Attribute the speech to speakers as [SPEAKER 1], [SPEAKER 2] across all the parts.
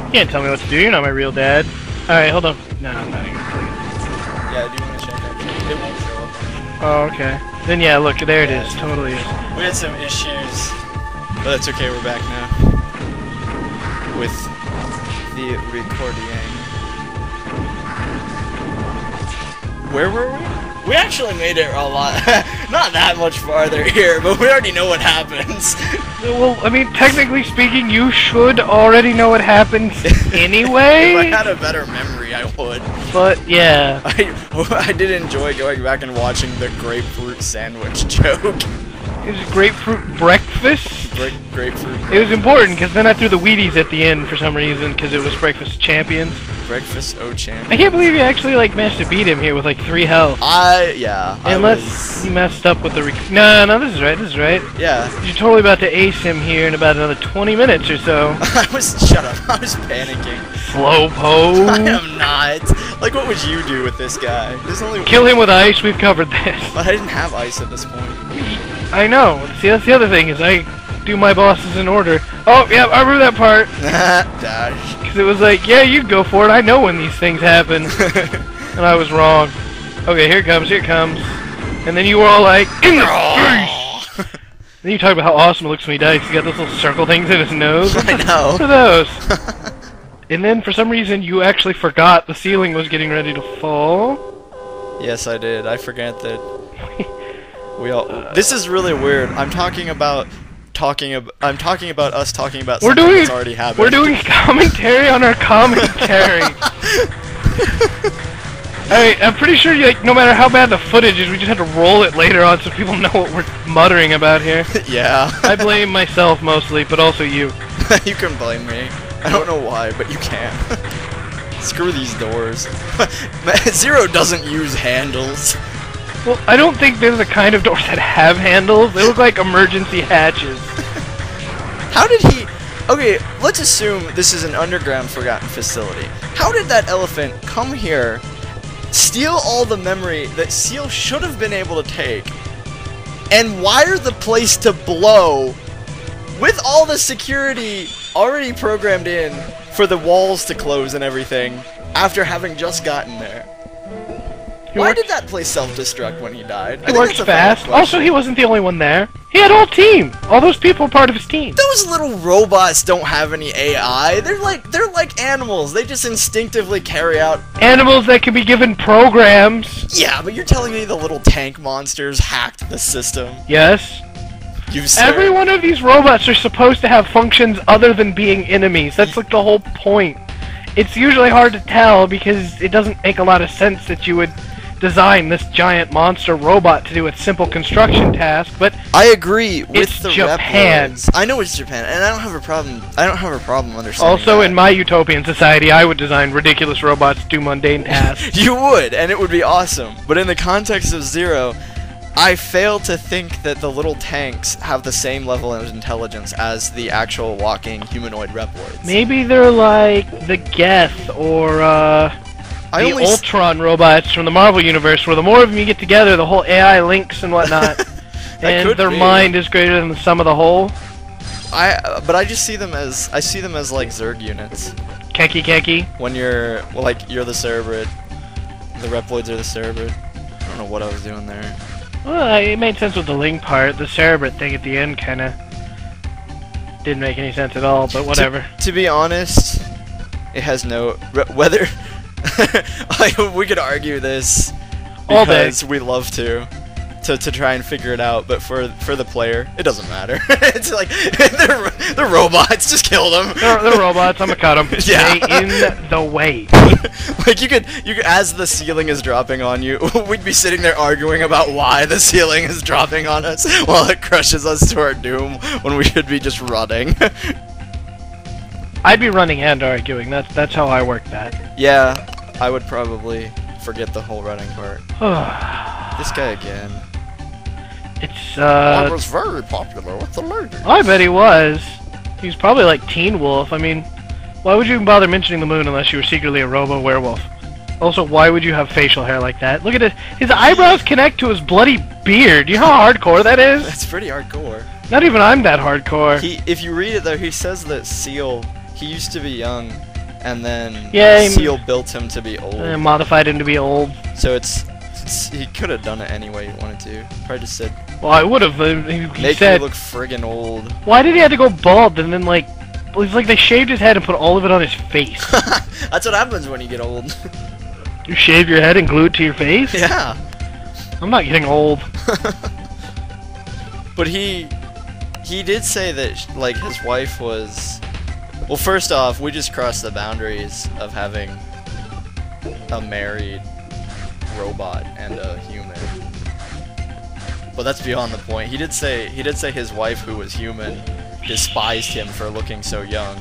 [SPEAKER 1] You can't tell me what to do. You're not my real dad. Alright, hold on. No, I'm not even gonna play it.
[SPEAKER 2] Yeah, I do want to check actually. It won't show up.
[SPEAKER 1] Oh, okay. Then yeah, look, there it is. Totally is.
[SPEAKER 2] We had some issues, but that's okay. We're back now with the recording. Where were we? We actually made it a lot, not that much farther here, but we already know what happens.
[SPEAKER 1] Well, I mean, technically speaking, you should already know what happens anyway.
[SPEAKER 2] If I had a better memory, I would.
[SPEAKER 1] But, yeah.
[SPEAKER 2] I did enjoy going back and watching the grapefruit sandwich joke.
[SPEAKER 1] It was grapefruit breakfast.
[SPEAKER 2] Grapefruit.
[SPEAKER 1] It was important, because then I threw the Wheaties at the end for some reason, because it was Breakfast Champions.
[SPEAKER 2] Breakfast champion.
[SPEAKER 1] I can't believe you actually, like, managed to beat him here with, like, 3 health.
[SPEAKER 2] Yeah.
[SPEAKER 1] Unless he messed up with the No, this is right.
[SPEAKER 2] Yeah.
[SPEAKER 1] You're totally about to ace him here in about another 20 minutes or so.
[SPEAKER 2] Shut up. I was panicking.
[SPEAKER 1] Slowpoke.
[SPEAKER 2] I am not. Like, what would you do with this guy? There's only
[SPEAKER 1] Kill him with ice, we've covered this.
[SPEAKER 2] But I didn't have ice at this point.
[SPEAKER 1] I know. See, that's the other thing, is I do my bosses in order. Oh, yeah, I remember that part.
[SPEAKER 2] Dash.
[SPEAKER 1] Because it was like, yeah, you go for it. I know when these things happen. And I was wrong. Okay, here it comes. And then you were all like, in the face! Then you talk about how awesome it looks when he dies. He's got those little circle things in his nose.
[SPEAKER 2] I know.
[SPEAKER 1] What are those? And then, for some reason, you actually forgot the ceiling was getting ready to fall.
[SPEAKER 2] Yes, I did. I forgot that. This is really weird. I'm talking about us talking about something that's already happened.
[SPEAKER 1] We're doing commentary on our commentary. Alright, I'm pretty sure no matter how bad the footage is, we just have to roll it later on so people know what we're muttering about here.
[SPEAKER 2] Yeah.
[SPEAKER 1] I blame myself mostly, but also you.
[SPEAKER 2] You can blame me. I don't know why, but you can. Screw these doors. Zero doesn't use handles.
[SPEAKER 1] Well, I don't think they're the kind of doors that have handles. They look like emergency hatches.
[SPEAKER 2] How did he... Okay, let's assume this is an underground forgotten facility. How did that elephant come here, steal all the memory that Seal should have been able to take, and wire the place to blow with all the security already programmed in for the walls to close and everything after having just gotten there? Why did that place self-destruct when he died?
[SPEAKER 1] He works fast. Also, he wasn't the only one there. He had a whole team. All those people were part of his team.
[SPEAKER 2] Those little robots don't have any AI. They're like animals. They just instinctively carry out...
[SPEAKER 1] Animals that can be given programs.
[SPEAKER 2] Yeah, but you're telling me the little tank monsters hacked the system?
[SPEAKER 1] Yes.
[SPEAKER 2] You said...
[SPEAKER 1] Every one of these robots are supposed to have functions other than being enemies. That's like the whole point. It's usually hard to tell because it doesn't make a lot of sense that you would design this giant monster robot to do a simple construction task, but
[SPEAKER 2] I agree with
[SPEAKER 1] it's
[SPEAKER 2] the
[SPEAKER 1] Japan.
[SPEAKER 2] Reploids. I know it's Japan, and I don't have a problem understanding
[SPEAKER 1] Also,
[SPEAKER 2] that.
[SPEAKER 1] in my utopian society, I would design ridiculous robots to do mundane tasks.
[SPEAKER 2] You would, and it would be awesome. But in the context of Zero, I fail to think that the little tanks have the same level of intelligence as the actual walking humanoid Reploids.
[SPEAKER 1] Maybe they're like the Geth or the Ultron robots from the Marvel Universe, where the more of them you get together, the whole AI links and whatnot, and their mind is greater than the sum of the whole.
[SPEAKER 2] But I just see them as like Zerg units.
[SPEAKER 1] Keki.
[SPEAKER 2] When you're you're the Cerebrid, the Reploids are the Cerebrid. I don't know what I was doing there.
[SPEAKER 1] Well, it made sense with the link part. The Cerebrid thing at the end kind of didn't make any sense at all, but whatever.
[SPEAKER 2] To be honest, it has no whether. We could argue this because we love to try and figure it out, but for the player, it doesn't matter. It's like they're robots. Just kill them.
[SPEAKER 1] They're robots. I'm gonna cut them.
[SPEAKER 2] Yeah.
[SPEAKER 1] Stay in the way.
[SPEAKER 2] Like you could as the ceiling is dropping on you, we'd be sitting there arguing about why the ceiling is dropping on us while it crushes us to our doom when we should be just running.
[SPEAKER 1] I'd be running and arguing. That's how I work that.
[SPEAKER 2] Yeah, I would probably forget the whole running part. This guy again.
[SPEAKER 1] It's
[SPEAKER 2] I was very popular with the ladies.
[SPEAKER 1] I bet he was. He was probably like Teen Wolf. I mean, why would you even bother mentioning the moon unless you were secretly a robo-werewolf? Also, why would you have facial hair like that? Look at it. His eyebrows connect to his bloody beard. You know how hardcore that is?
[SPEAKER 2] That's pretty hardcore.
[SPEAKER 1] Not even I'm that hardcore.
[SPEAKER 2] If you read it though, he says that Seal, he used to be young, and then
[SPEAKER 1] Yeah,
[SPEAKER 2] Seal built him to be old.
[SPEAKER 1] And modified him to be old.
[SPEAKER 2] So he could have done it any way he wanted to. Probably just said,
[SPEAKER 1] Well, I would have. He
[SPEAKER 2] make
[SPEAKER 1] said,
[SPEAKER 2] me look friggin' old.
[SPEAKER 1] why did he have to go bald and then like? It's like they shaved his head and put all of it on his face.
[SPEAKER 2] That's what happens when you get old.
[SPEAKER 1] You shave your head and glue it to your face?
[SPEAKER 2] Yeah.
[SPEAKER 1] I'm not getting old.
[SPEAKER 2] But he did say that like his wife was. Well, first off, we just crossed the boundaries of having a married robot and a human. But that's beyond the point. He did say his wife, who was human, despised him for looking so young.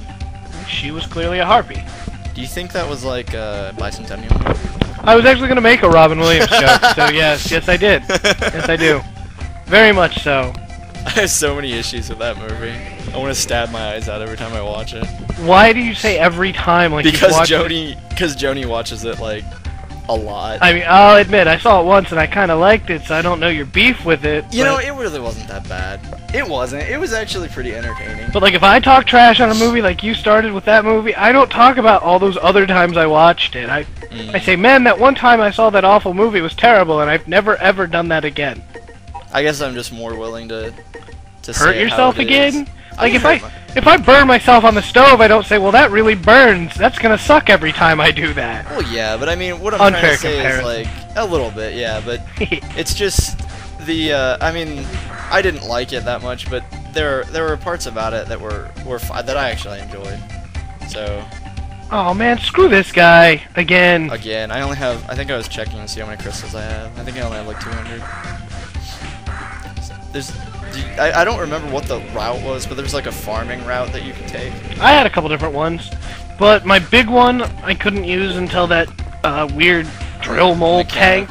[SPEAKER 1] She was clearly a harpy.
[SPEAKER 2] Do you think that was like bicentennial?
[SPEAKER 1] I was actually gonna make a Robin Williams joke, so yes I did. Yes, I do. Very much so.
[SPEAKER 2] I have so many issues with that movie. I want to stab my eyes out every time I watch it.
[SPEAKER 1] Why do you say every time like
[SPEAKER 2] Because
[SPEAKER 1] Joni
[SPEAKER 2] Joni watches it like a lot.
[SPEAKER 1] I mean, I'll admit, I saw it once and I kind of liked it, so I don't know your beef with it.
[SPEAKER 2] You know, it really wasn't that bad. It wasn't. It was actually pretty entertaining.
[SPEAKER 1] But like, if I talk trash on a movie like you started with that movie, I don't talk about all those other times I watched it. I say, man, that one time I saw that awful movie was terrible, and I've never ever done that again.
[SPEAKER 2] I guess I'm just more willing to
[SPEAKER 1] hurt yourself again. Like
[SPEAKER 2] I
[SPEAKER 1] if I burn myself on the stove, I don't say, well, that really burns. That's gonna suck every time I do that.
[SPEAKER 2] Well, yeah, but I mean, what I'm trying to say
[SPEAKER 1] comparison.
[SPEAKER 2] is like a little bit, yeah, but it's just the. I mean, I didn't like it that much, but there were parts about it that were that I actually enjoyed. So.
[SPEAKER 1] Oh man, screw this guy again.
[SPEAKER 2] Again, I only have. I think I was checking to see how many crystals I have. I think I only have like 200. I don't remember what the route was, but there's like a farming route that you can take.
[SPEAKER 1] I had a couple different ones, but my big one I couldn't use until that weird drill mole tank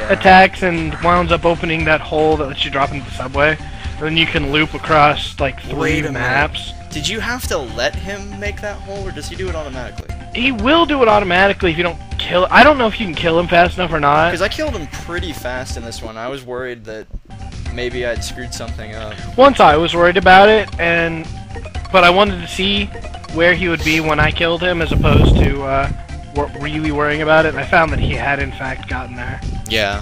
[SPEAKER 1] attacks and wounds up opening that hole that lets you drop into the subway. And then you can loop across like 3 maps.
[SPEAKER 2] Did you have to let him make that hole, or does he do it automatically?
[SPEAKER 1] He will do it automatically if you don't kill. I don't know if you can kill him fast enough or not.
[SPEAKER 2] Because I killed him pretty fast in this one. I was worried that maybe I'd screwed something up.
[SPEAKER 1] Once I was worried about it, but I wanted to see where he would be when I killed him, as opposed to really worrying about it. And I found that he had in fact gotten there.
[SPEAKER 2] Yeah.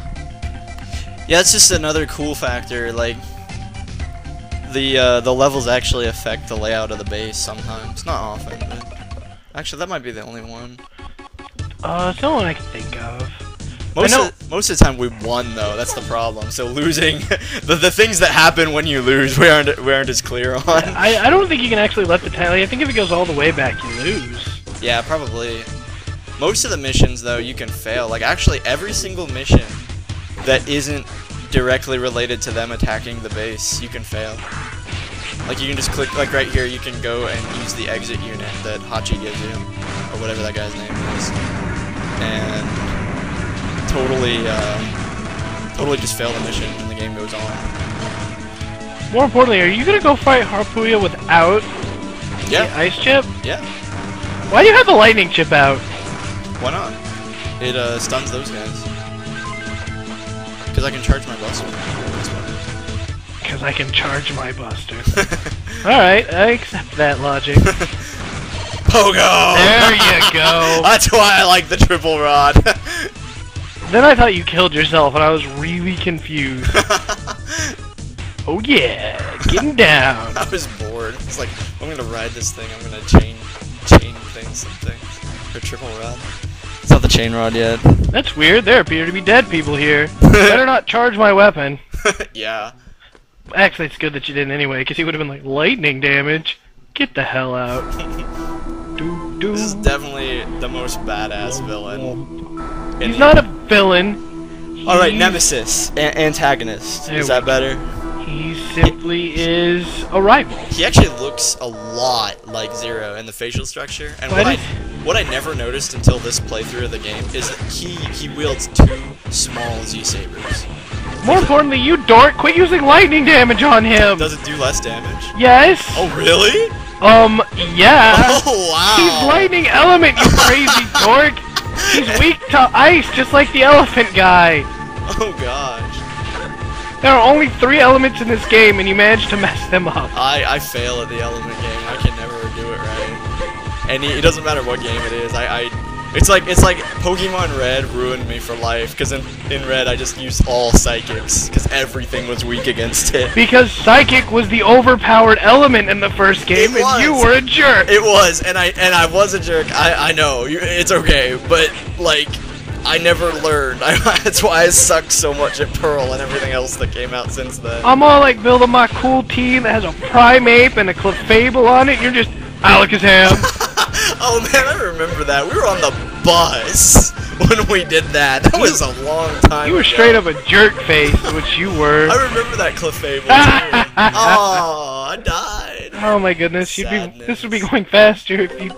[SPEAKER 2] Yeah, it's just another cool factor. Like the levels actually affect the layout of the base sometimes. Not often, but actually that might be the only one.
[SPEAKER 1] It's the only one I can think of.
[SPEAKER 2] Most of the time we won though. That's the problem. So losing, the things that happen when you lose, we aren't as clear on.
[SPEAKER 1] I don't think you can actually let the tally. I think if it goes all the way back, you lose.
[SPEAKER 2] Yeah, probably. Most of the missions though, you can fail. Like actually, every single mission that isn't directly related to them attacking the base, you can fail. Like you can just click, like right here, you can go and use the exit unit that Hachi gives you, or whatever that guy's name is, and totally just fail the mission and the game goes on.
[SPEAKER 1] More importantly, are you gonna go fight Harpuya without the ice chip?
[SPEAKER 2] Yeah.
[SPEAKER 1] Why do you have the lightning chip out?
[SPEAKER 2] Why not? It stuns those guys. Because I can charge my buster.
[SPEAKER 1] Because I can charge my buster. Alright, I accept that logic.
[SPEAKER 2] Pogo!
[SPEAKER 1] There you go!
[SPEAKER 2] That's why I like the triple rod.
[SPEAKER 1] Then I thought you killed yourself and I was really confused. Oh yeah, getting down.
[SPEAKER 2] I was bored. It's like, I'm gonna ride this thing, I'm gonna chain things and things. Or triple rod. It's not the chain rod yet.
[SPEAKER 1] That's weird, there appear to be dead people here. Better not charge my weapon.
[SPEAKER 2] Yeah.
[SPEAKER 1] Actually, it's good that you didn't anyway, because he would have been like, lightning damage? Get the hell out.
[SPEAKER 2] This is definitely the most badass villain.
[SPEAKER 1] He's not a villain.
[SPEAKER 2] Alright, Nemesis. Antagonist. Is that better?
[SPEAKER 1] He simply is a rival.
[SPEAKER 2] He actually looks a lot like Zero in the facial structure. And what I never noticed until this playthrough of the game is that he wields 2 small Z-sabers.
[SPEAKER 1] More importantly, you dork, quit using lightning damage on him!
[SPEAKER 2] Does it do less damage?
[SPEAKER 1] Yes!
[SPEAKER 2] Oh, really?
[SPEAKER 1] Yeah!
[SPEAKER 2] Oh, wow!
[SPEAKER 1] He's lightning element, you crazy dork! He's weak to ice, just like the elephant guy!
[SPEAKER 2] Oh, gosh.
[SPEAKER 1] There are only 3 elements in this game, and you managed to mess them up.
[SPEAKER 2] I fail at the element game. I can never do it right. It doesn't matter what game it is. It's like Pokemon Red ruined me for life, because in Red I just used all Psychics, because everything was weak against it.
[SPEAKER 1] Because Psychic was the overpowered element in the first game, and you were a jerk!
[SPEAKER 2] It was, and I was a jerk, I know, it's okay, but, like, I never learned. That's why I sucked so much at Pearl and everything else that came out since then.
[SPEAKER 1] I'm all like building my cool team that has a Primeape and a Clefable on it, and you're just Alakazam.
[SPEAKER 2] Oh man, I remember that. We were on the bus when we did that. That was a long time
[SPEAKER 1] You were
[SPEAKER 2] ago.
[SPEAKER 1] straight up a jerk face, which you were.
[SPEAKER 2] I remember that Clefable too. Oh, I died.
[SPEAKER 1] Oh my goodness,
[SPEAKER 2] Sadness.
[SPEAKER 1] this would be going faster if you